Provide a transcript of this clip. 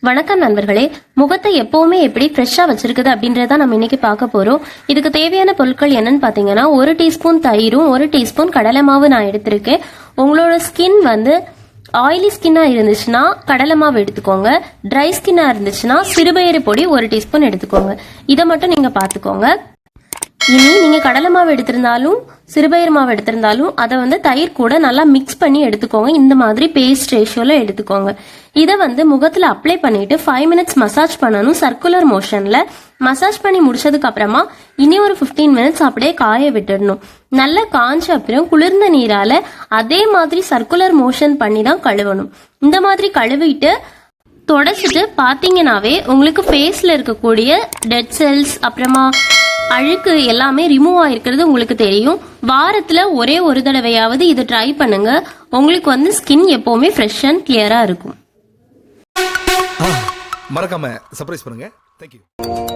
வணக்கம் நண்பர்களே, முகத்தை எப்பவுமே எப்படி ஃப்ரெஷ்ஷா வச்சிருக்குது அப்படின்றத நம்ம இன்னைக்கு பார்க்க போறோம். இதுக்கு தேவையான பொருட்கள் என்னன்னு பாத்தீங்கன்னா, 1 டீஸ்பூன் தயிரும் 1 டீஸ்பூன் கடலை மாவு நான் எடுத்திருக்கேன். உங்களோட ஸ்கின் ஆயிலி ஸ்கின்னா இருந்துச்சுன்னா கடலை மாவு எடுத்துக்கோங்க. ட்ரை ஸ்கின்னா இருந்துச்சுன்னா சிறுபயிறு பொடி 1 டீஸ்பூன் எடுத்துக்கோங்க. இதை மட்டும் நீங்க பாத்துக்கோங்க. இனி நீங்க கடலை மாவு எடுத்திருந்தாலும் சிறுபயிறு மாவு எடுத்திருந்தாலும் அதை தயிர் கூட நல்லா மிக்ஸ் பண்ணி எடுத்துக்கோங்க. இந்த மாதிரி பேஸ்ட் ரேஷியோல எடுத்துக்கோங்க. இதை முகத்துல அப்ளை பண்ணிட்டு 5 மினிட்ஸ் மசாஜ் பண்ணணும். சர்க்குலர் மோஷன்ல மசாஜ் பண்ணி முடிச்சதுக்கு அப்புறமா இனி ஒரு 15 மினிட்ஸ் அப்படியே காய விட்டுடணும். நல்லா காஞ்ச அப்புறம் குளிர்ந்த நீரால அதே மாதிரி சர்க்குலர் மோஷன் பண்ணி தான் கழுவணும். இந்த மாதிரி கழுவிட்டு தொடச்சிட்டு பாத்தீங்கன்னாவே உங்களுக்கு ஃபேஸ்ல இருக்கக்கூடிய டெட் செல்ஸ் அப்புறமா அழுக்கு எல்லாமே ரிமூவ் ஆயிருக்கிறது உங்களுக்கு தெரியும். வாரத்துல ஒரே ஒரு தடவையாவது இதை ட்ரை பண்ணுங்க. உங்களுக்கு ஸ்கின் எப்பவுமே ஃப்ரெஷ் அண்ட் கிளியரா இருக்கும். மறக்காம சர்ப்ரைஸ் பண்ணுங்க. Thank you.